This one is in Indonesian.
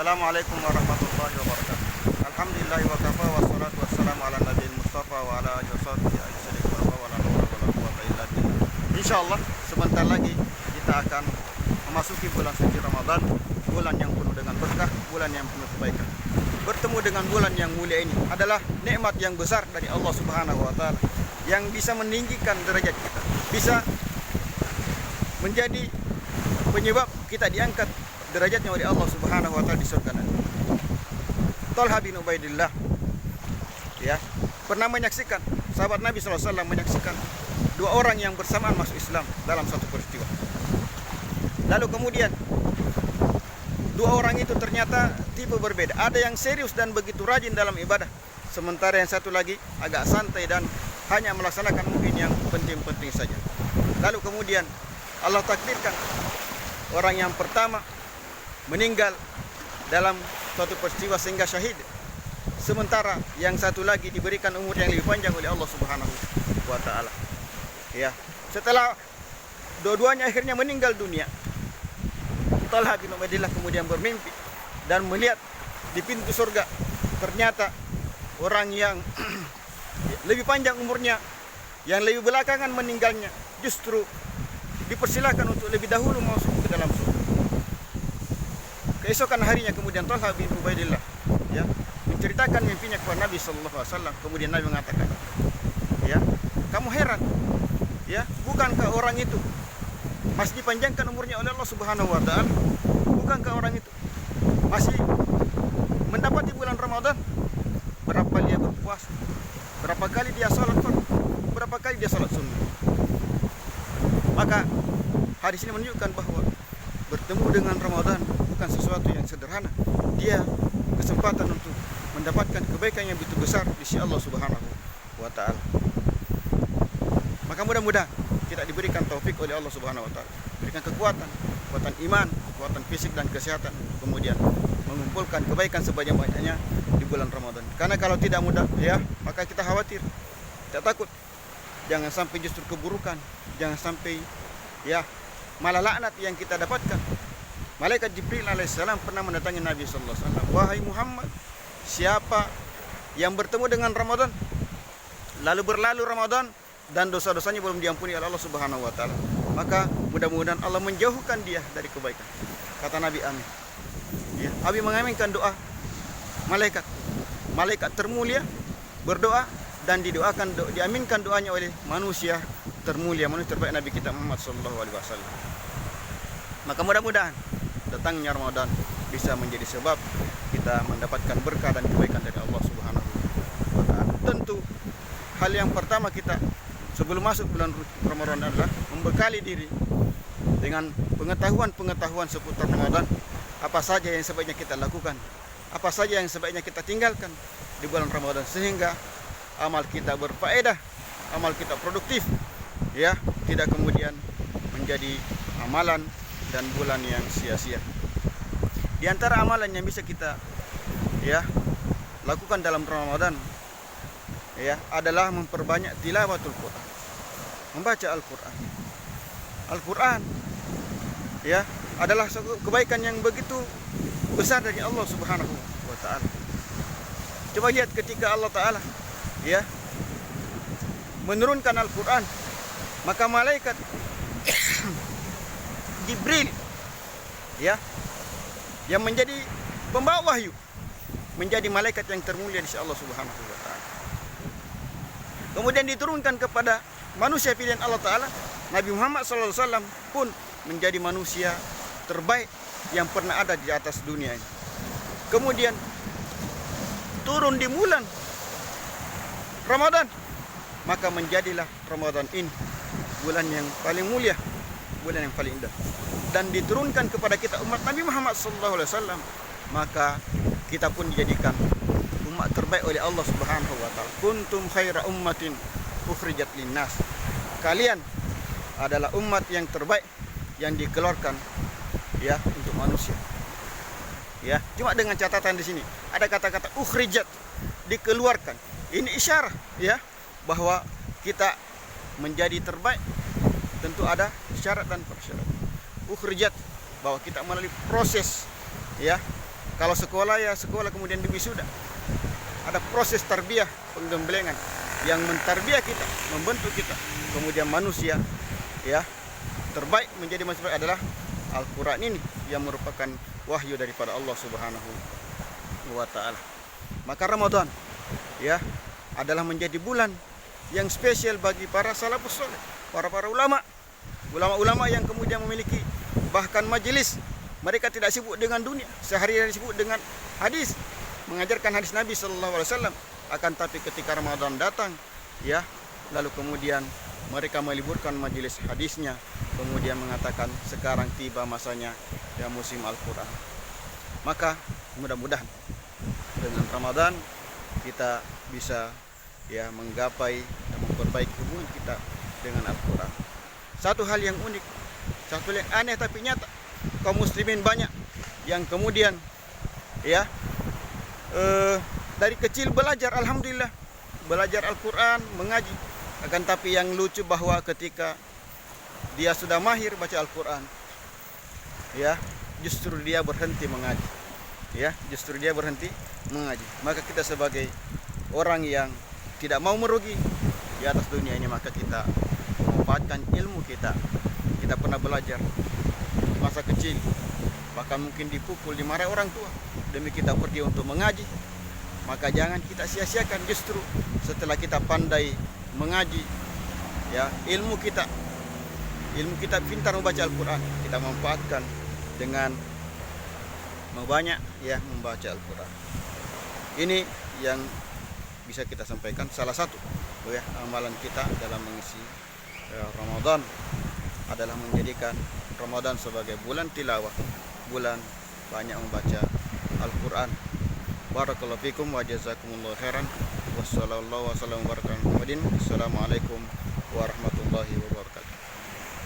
Assalamualaikum warahmatullahi wabarakatuh. Alhamdulillahi wa kafa wassalatu wassalamu ala nabiyil mustafa wa ala alihi wasahbihi ajma'in wa la hawla wa la quwwata illa billah. Insyaallah sebentar lagi kita akan memasuki bulan suci Ramadan, bulan yang penuh dengan berkah, bulan yang penuh kebaikan. Bertemu dengan bulan yang mulia ini adalah nikmat yang besar dari Allah Subhanahu wa taala yang bisa meninggikan derajat kita, bisa menjadi penyebab kita diangkat derajatnya oleh Allah Subhanahu wa taala di surga nanti. Thalha bin Ubaidillah pernah menyaksikan, sahabat Nabi SAW menyaksikan dua orang yang bersamaan masuk Islam dalam satu peristiwa. Lalu kemudian dua orang itu ternyata tipe berbeda. Ada yang serius dan begitu rajin dalam ibadah, sementara yang satu lagi agak santai dan hanya melaksanakan mungkin yang penting-penting saja. Lalu kemudian Allah takdirkan orang yang pertama meninggal dalam suatu peristiwa sehingga syahid, sementara yang satu lagi diberikan umur yang lebih panjang oleh Allah Subhanahu wa taala. Setelah dua-duanya akhirnya meninggal dunia, Thalha bin Ubaidillah kemudian bermimpi dan melihat di pintu surga ternyata orang yang lebih panjang umurnya, yang lebih belakangan meninggalnya, justru dipersilakan untuk lebih dahulu masuk ke dalam surga. Keesokan harinya kemudian Thalha bin Ubaidillah menceritakan mimpinya kepada Nabi sallallahu alaihi wasallam. Kemudian Nabi mengatakan, kamu heran, bukankah orang itu masih dipanjangkan umurnya oleh Allah Subhanahu wa taala? Bukankah orang itu masih mendapati bulan Ramadan? Berapa dia berpuasa? Berapa kali dia salat fardu? Berapa kali dia salat sunnah? Maka hadis ini menunjukkan bahwa bertemu dengan Ramadan bukan sesuatu yang sederhana. Dia kesempatan untuk mendapatkan kebaikan yang begitu besar di sisi Allah Subhanahu wa taala. Maka mudah-mudahan kita diberikan taufik oleh Allah Subhanahu wa taala, diberikan kekuatan iman, kekuatan fisik dan kesehatan, kemudian mengumpulkan kebaikan sebanyak-banyaknya di bulan Ramadan. Karena kalau tidak mudah, maka kita khawatir, kita takut jangan sampai justru keburukan, jangan sampai malah laknat yang kita dapatkan. Malaikat Jibril alaihissalam pernah mendatangi Nabi sallallahu alaihi wasallam. Wahai Muhammad, siapa yang bertemu dengan Ramadan lalu berlalu Ramadan dan dosa-dosanya belum diampuni oleh Allah Subhanahu wa taala, maka mudah-mudahan Allah menjauhkan dia dari kebaikan. Kata Nabi, amin. Abi mengaminkan doa malaikat. Malaikat termulia berdoa dan diaminkan doanya oleh manusia termulia, manusia terbaik, Nabi kita Muhammad sallallahu alaihi wasallam. Maka mudah-mudahan datangnya Ramadan bisa menjadi sebab kita mendapatkan berkah dan kebaikan dari Allah Subhanahu wa taala. Tentu hal yang pertama kita sebelum masuk bulan Ramadan adalah membekali diri dengan pengetahuan seputar Ramadan. Apa saja yang sebaiknya kita lakukan, apa saja yang sebaiknya kita tinggalkan di bulan Ramadan, sehingga amal kita berfaedah, amal kita produktif, tidak kemudian menjadi amalan dan bulan yang sia-sia. Di antara amalan yang bisa kita lakukan dalam Ramadan adalah memperbanyak tilawatul Quran, membaca Al-Quran. Al-Quran adalah kebaikan yang begitu besar dari Allah Subhanahu wa taala. Coba lihat ketika Allah taala menurunkan Al-Quran, maka malaikat Jibril yang menjadi pembawa wahyu menjadi malaikat yang termulia di sisi Allah Subhanahu wa taala. Kemudian diturunkan kepada manusia pilihan Allah taala, Nabi Muhammad SAW pun menjadi manusia terbaik yang pernah ada di atas dunia ini. Kemudian turun di bulan Ramadan, maka menjadilah Ramadan ini bulan yang paling mulia, bulan yang paling indah, dan diturunkan kepada kita umat Nabi Muhammad SAW, maka kita pun dijadikan umat terbaik oleh Allah Subhanahu wa taala. Kuntum khaira ummatin ukhrijat linnas. Kalian adalah umat yang terbaik yang dikeluarkan untuk manusia. Cuma dengan catatan di sini ada kata-kata ukhrijat, dikeluarkan. Ini isyarat bahwa kita menjadi terbaik tentu ada syarat dan persyaratan. Ukhrijat, bahwa kita melalui proses Kalau sekolah ya sekolah kemudian di wisuda. Ada proses tarbiyah, penggembelengan yang mentarbiah kita, membentuk kita. Kemudian manusia ya terbaik menjadi manusia adalah Al-Quran ini yang merupakan wahyu daripada Allah Subhanahu wa Ta'ala. Maka Ramadan ya adalah menjadi bulan yang spesial bagi para salafus saleh, para ulama yang kemudian memiliki bahkan majelis. Mereka tidak sibuk dengan dunia, sehari-hari sibuk dengan hadis, mengajarkan hadis Nabi Sallallahu Alaihi Wasallam. Akan tapi ketika Ramadan datang, ya, lalu kemudian mereka meliburkan majelis hadisnya, kemudian mengatakan sekarang tiba masanya ya musim Al-Quran. Maka mudah-mudahan dengan Ramadan kita bisa ya menggapai dan memperbaiki hubungan kita dengan Al-Quran. Satu hal yang unik, satu hal yang aneh tapi nyata, kaum muslimin banyak yang kemudian ya dari kecil belajar, alhamdulillah, belajar Al-Quran, mengaji. Akan tapi yang lucu bahwa ketika dia sudah mahir baca Al-Quran, ya, justru dia berhenti mengaji. Ya, justru dia berhenti mengaji. Maka kita sebagai orang yang tidak mau merugi di atas dunia ini, maka kita memanfaatkan ilmu kita. Kita pernah belajar masa kecil, bahkan mungkin dipukul, dimarahi orang tua demi kita pergi untuk mengaji. Maka jangan kita sia-siakan, justru setelah kita pandai mengaji, ya, ilmu kita pintar membaca Al-Quran, kita manfaatkan dengan banyak ya membaca Al-Quran. Ini yang bisa kita sampaikan, salah satu ya amalan kita dalam mengisi Ramadan adalah menjadikan Ramadan sebagai bulan tilawah, bulan banyak membaca Al-Quran. Barakallahu fikum wa jazakumullahu khairan. Wassallallahu wasallam wa barakatuh. Assalamualaikum warahmatullahi wabarakatuh.